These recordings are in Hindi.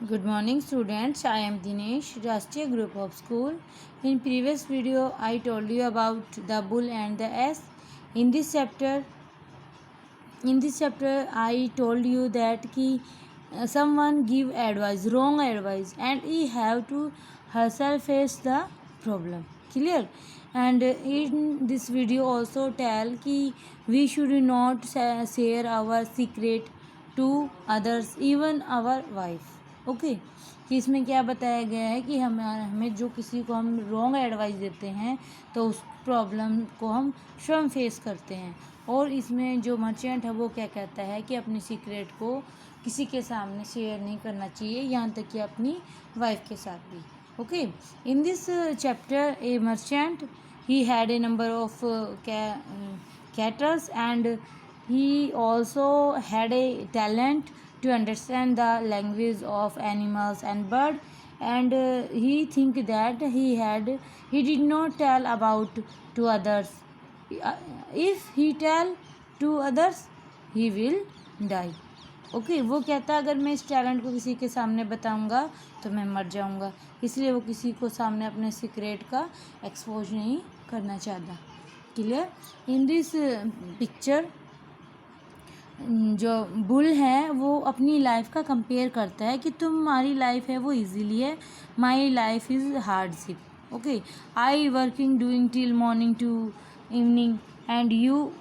Good morning students, I am Dinesh, Rashtriya Group of School. In previous video, I told you about the bull and the ass. In this chapter, I told you that someone give advice, wrong advice, and he have to herself face the problem. Clear? And in this video also tell कि we should not share our secret to others, even our wife. Okay कि इसमें क्या बताया गया है कि हमें जो किसी को हम रॉन्ग एडवाइस देते हैं तो उस प्रॉब्लम को हम स्वयं फेस करते हैं। और इसमें जो मर्चेंट है वो क्या कहता है कि अपनी सीक्रेट को किसी के सामने शेयर नहीं करना चाहिए, यहाँ तक कि अपनी वाइफ के साथ भी। Okay, in this chapter A merchant he had a number of cattle and he also had a talent to understand the language of animals and bird, and he think that he did not tell about to others. If he tell to others he will die. Okay वो कहता है अगर मैं इस टैलेंट को किसी के सामने बताऊंगा तो मैं मर जाऊंगा, इसलिए वो किसी को सामने अपने सीक्रेट का एक्सपोज नहीं करना चाहता। क्लियर? इन दिस पिक्चर जो बुल है वो अपनी लाइफ का कंपेयर करता है कि तुम्हारी लाइफ है वो इजीली है, my life is hardship. Okay, I working doing till morning to evening and you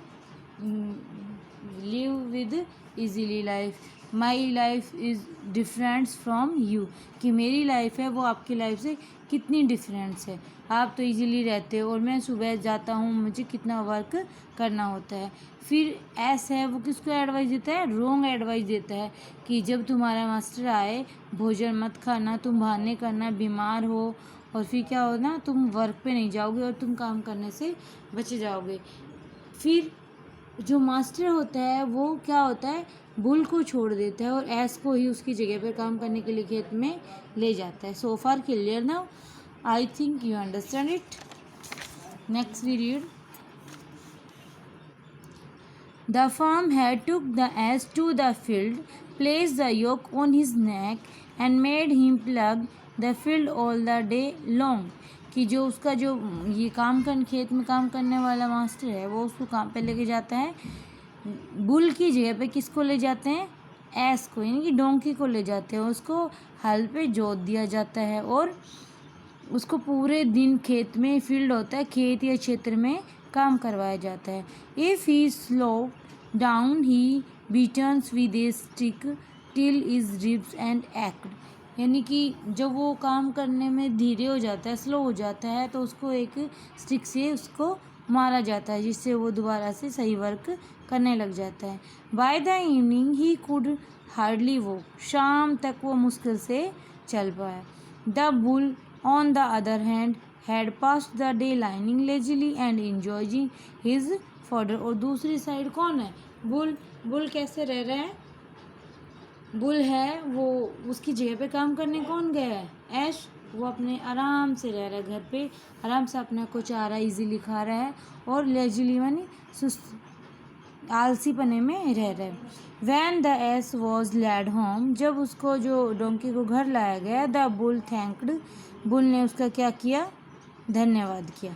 live with easily life, my life is difference from you, कि मेरी लाइफ है वो आपकी लाइफ से कितनी डिफरेंस है। आप तो इजीली रहते हो और मैं सुबह जाता हूँ, मुझे कितना वर्क करना होता है। फिर ऐसा है वो किसको एडवाइस देता है? रॉन्ग एडवाइस देता है कि जब तुम्हारा मास्टर आए भोजन मत खाना, तुम बहाने करना, बीमार हो और फिर क्या हो ना, तुम वर्क पे नहीं जाओगे और तुम काम करने से बच जाओगे। फिर जो मास्टर होता है वो क्या होता है, बुल को छोड़ देता है और एस को ही उसकी जगह पर काम करने के लिए खेत में ले जाता है। So far clear now? I think you understand it. Next we read. The farm had took the ass to the field, placed the yoke on his neck, and made him plug the field all the day long. कि जो उसका जो ये खेत में काम करने वाला मास्टर है वो उसको काम पे लेके जाता है, बुल की जगह पे किसको ले जाते हैं? एस को, यानी कि डोंकी को ले जाते हैं। उसको हल पे जोत दिया जाता है और उसको पूरे दिन खेत में, फील्ड होता है खेत या क्षेत्र में, काम करवाया जाता है। If he slow down he beatens with a stick till is ribs and ached, यानी कि जब वो काम करने में धीरे हो जाता है, स्लो हो जाता है, तो उसको एक स्टिक से उसको मारा जाता है जिससे वो दोबारा से सही वर्क करने लग जाता है। By the evening he could hardly walk, शाम तक वो मुश्किल से चल पाया। The bull on the other hand had passed the day lying lazily and enjoying his fodder। और दूसरी साइड कौन है? बुल। बुल कैसे रह रहा है? बुल है वो उसकी जगह पे काम करने कौन गया है? ऐश। वो अपने आराम से रह रहा है, घर पे आराम से अपना कुछ आ रहा है, इजीली खा रहा है और लेजिली मानी सुस्त आलसी पने में रह रहा है। When the ass was led home, जब उसको जो डोंकी को घर लाया गया, द बुल थैंक्ड, बुल ने उसका क्या किया? धन्यवाद किया।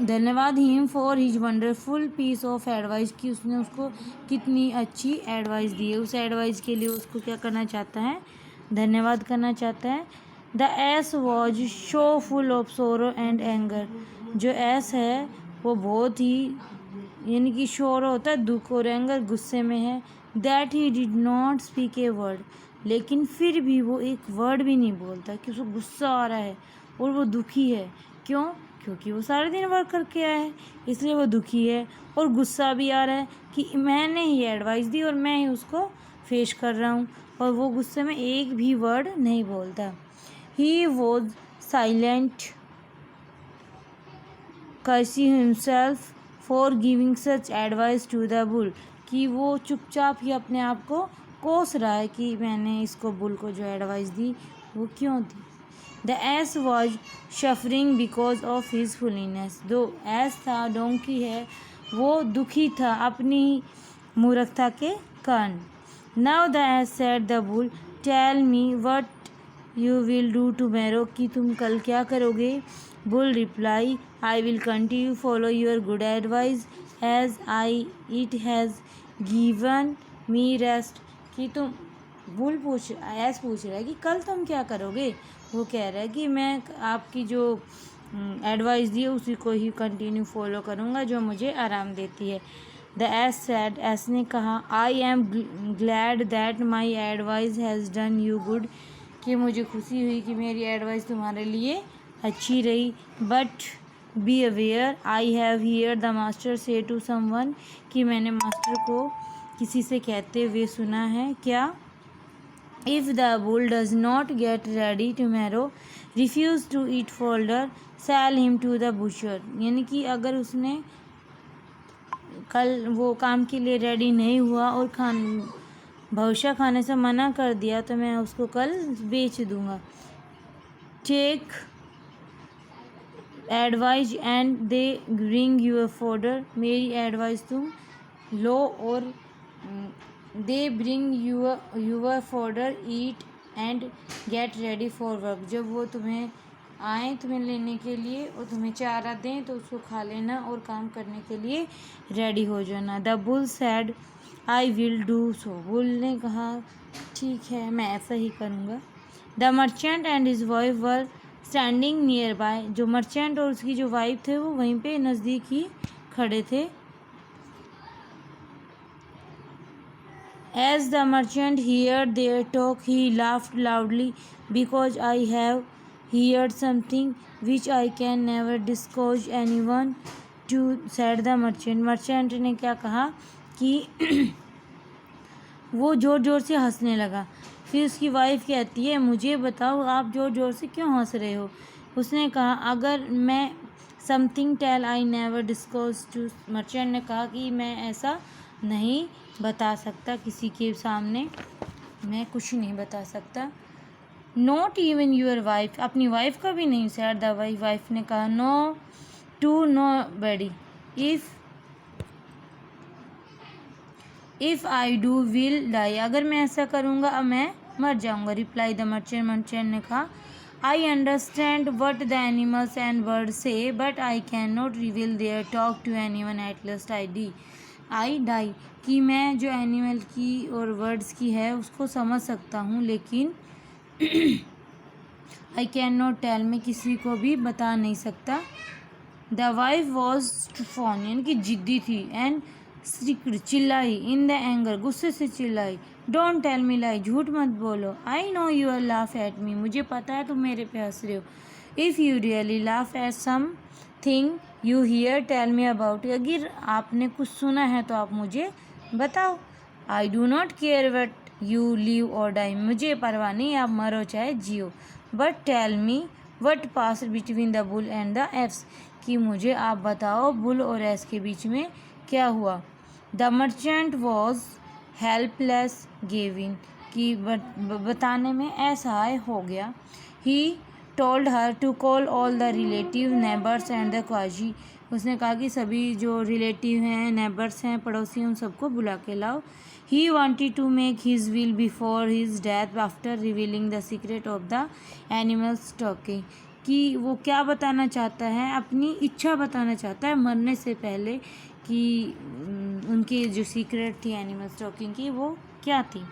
धन्यवाद him for his wonderful piece of advice, कि उसने उसको कितनी अच्छी एडवाइस दी है। उस एडवाइस के लिए उसको क्या करना चाहता है? धन्यवाद करना चाहता है। The ass was show full of sorrow and anger, जो एस है वो बहुत ही, यानी कि शोर होता है दुख और एंगर गुस्से में है। That he did not speak a word, लेकिन फिर भी वो एक वर्ड भी नहीं बोलता कि उसको गुस्सा आ रहा है और वो दुखी है। क्यों? क्योंकि वो सारे दिन वर्क करके आया है, इसलिए वो दुखी है और गुस्सा भी आ रहा है कि मैंने ही एडवाइस दी और मैं ही उसको फेस कर रहा हूँ, और वो गुस्से में एक भी वर्ड नहीं बोलता। He was silent cursing himself for giving such advice to the bull, कि वो चुपचाप ही अपने आप को कोस रहा है कि मैंने इसको बुल को जो एडवाइस दी वो क्यों दी। The ass was suffering because of his foolishness, दो एस था, डोंकी है, वो दुखी था अपनी मूर्खता के कारण। Now the ass said the bull tell me what you will do tomorrow, कि तुम कल क्या करोगे। Bull reply I will continue follow your good advice as I it has given me rest, कि तुम बुल पूछ रहा है कि कल तुम क्या करोगे। वो कह रहा है कि मैं आपकी जो एडवाइस दी है उसी को ही कंटिन्यू फॉलो करूँगा जो मुझे आराम देती है। द एस सेड, एस ने कहा I am glad that my advice has done you good, कि मुझे खुशी हुई कि मेरी एडवाइस तुम्हारे लिए अच्छी रही। But be aware I have here the master से टू समवन, कि मैंने मास्टर को किसी से कहते हुए सुना है क्या। If the bull does not get ready tomorrow refuse to eat fodder sell him to the butcher, यानी कि अगर उसने कल वो काम के लिए रेडी नहीं हुआ और भविष्य खाने से मना कर दिया तो मैं उसको कल बेच दूंगा। Take advice and they bring you a fodder, मेरी एडवाइस तुम लो और they bring your fodder eat and get ready for work, जब वो तुम्हें आए तुम्हें लेने के लिए और तुम्हें चारा दें तो उसको खा लेना और काम करने के लिए रेडी हो जाना। The bull sad I will do so, bull ने कहा ठीक है मैं ऐसा ही करूँगा। The merchant and his wife were standing near by, जो मर्चेंट और उसकी जो वाइफ थे वो वहीं पे नज़दीक ही खड़े थे। As the merchant heard their talk, he laughed loudly, because I have heard something which I can never disclose anyone to, said the merchant. merchant ने क्या कहा कि वो ज़ोर ज़ोर से हंसने लगा। फिर उसकी वाइफ कहती है मुझे बताओ आप ज़ोर ज़ोर से क्यों हंस रहे हो। उसने कहा अगर मैं something tell I never disclose to, merchant ने कहा कि मैं ऐसा नहीं बता सकता किसी के सामने, मैं कुछ नहीं बता सकता। नॉट इवन यूर वाइफ, अपनी वाइफ का भी नहीं। सैड द वाइफ ने कहा no to nobody, if I do will die, अगर मैं ऐसा करूँगा अब मैं मर जाऊँगा। रिप्लाई द मर्चेंट ने कहा I understand what the animals and bird say but I can not reveal their talk to anyone at last I die, कि मैं जो एनिमल की और वर्ड्स की है उसको समझ सकता हूँ लेकिन आई कैन नॉट टेल, मैं किसी को भी बता नहीं सकता। द वाइफ वॉज फोन, यानी कि जिद्दी थी, एंड चिल्लाई इन द एंगर, गुस्से से चिल्लाई डोंट टेल मी लाई, झूठ मत बोलो। I know you are laugh at me, मुझे पता है तुम मेरे पे हंस रहे हो। If you really laugh at something you hear tell me about, अगर आपने कुछ सुना है तो आप मुझे बताओ। I do not care what you live or die, मुझे परवाह नहीं आप मरो चाहे जियो। But tell me what pass between the bull and the ass, कि मुझे आप बताओ बुल और एस के बीच में क्या हुआ। The merchant was helpless giving, कि बताने में असहाय हो गया। He told her to call all the relative neighbours and the qazi, उसने कहा कि सभी जो रिलेटिव हैं नेबर्स हैं पड़ोसी उन सबको बुला के लाओ। He wanted to make his will before his death after revealing the secret of the animal stalking, कि वो क्या बताना चाहता है, अपनी इच्छा बताना चाहता है मरने से पहले कि उनकी जो सीक्रेट थी एनिमल स्टॉकिंग की वो क्या थी।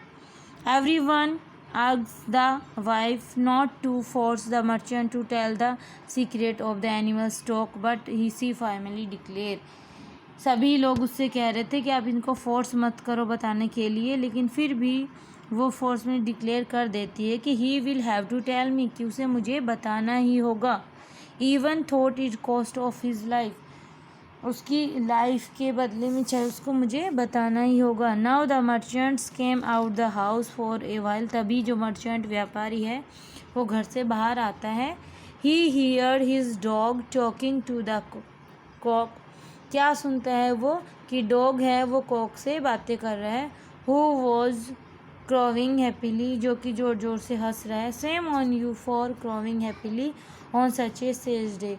Everyone asked the wife not to force the merchant to tell the secret of the animal stock, but she finally declared, सभी लोग उससे कह रहे थे कि आप इनको फोर्स मत करो बताने के लिए, लेकिन फिर भी वो फोर्स में डिक्लेयर कर देती है कि he will have to tell me, कि उसे मुझे बताना ही होगा। Even thought it cost of his life, उसकी लाइफ के बदले में चाहे उसको मुझे बताना ही होगा। Now the merchants came out the house for a while, तभी जो मर्चेंट व्यापारी है वो घर से बाहर आता है। He hear his dog talking to the cock, क्या सुनता है वो कि डॉग है वो कॉक से बातें कर रहा है। हु वॉज क्रॉविंग हैप्पीली, जो कि जोर जोर से हंस रहा है। Shame on you for crowing happily on such a sad day,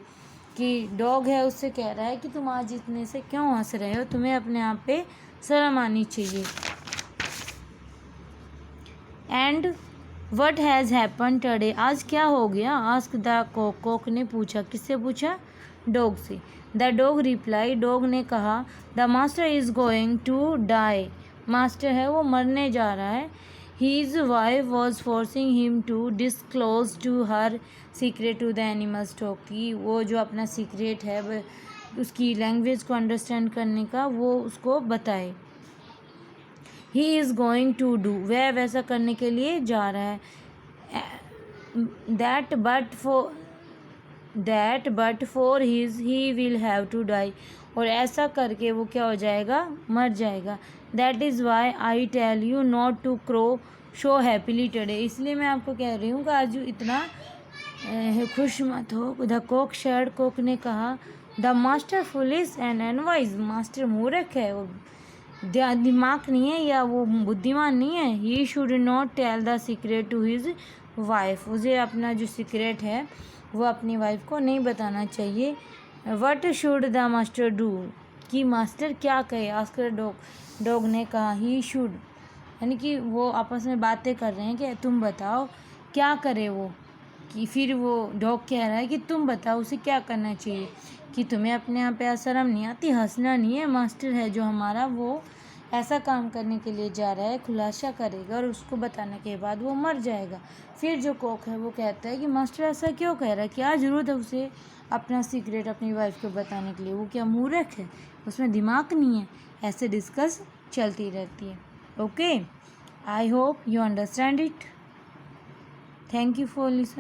कि डॉग है उससे कह रहा है कि तुम आज इतने से क्यों हंस रहे हो, तुम्हें अपने आप पे शर्म आनी चाहिए। And what has happen today, आज क्या हो गया? आस्क द कॉक, कॉक ने पूछा, किससे पूछा? डॉग से। द डॉग रिप्लाई, डॉग ने कहा, the master is going to die, master है वो मरने जा रहा है। His wife was forcing him to disclose to her secret to the animals talk, की वो जो अपना सीक्रेट है उसकी लैंग्वेज को अंडरस्टैंड करने का वो उसको बताए। He is going to do, वह वैसा करने के लिए जा रहा है। That but for his he will have to die, और ऐसा करके वो क्या हो जाएगा? मर जाएगा। That is why I tell you not to crow show happily today, इसलिए मैं आपको कह रही हूँ कि आज इतना खुश मत हो। द कॉक शेड, कॉक ने कहा, the master foolish and unwise, master मूर्ख है, वो दिमाग नहीं है या वो बुद्धिमान नहीं है। He should not tell the secret to his wife, उसे अपना जो सीक्रेट है वो अपनी वाइफ को नहीं बताना चाहिए। What should the master do, कि मास्टर क्या कहे? आस्कर डॉग, डॉग ने कहा, ही शुड, यानी कि वो आपस में बातें कर रहे हैं कि तुम बताओ क्या करे वो, कि फिर वो डॉग कह रहा है कि तुम बताओ उसे क्या करना चाहिए, कि तुम्हें अपने यहाँ पे शर्म नहीं आती? हंसना नहीं है, मास्टर है जो हमारा वो ऐसा काम करने के लिए जा रहा है, खुलासा करेगा और उसको बताने के बाद वो मर जाएगा। फिर जो कॉक है वो कहता है कि मास्टर ऐसा क्यों कह रहा है, क्या ज़रूरत है उसे अपना सीक्रेट अपनी वाइफ को बताने के लिए? वो क्या मूर्ख है? उसमें दिमाग नहीं है? ऐसे डिस्कस चलती रहती है। Okay, I hope you understand it. Thank you for listen.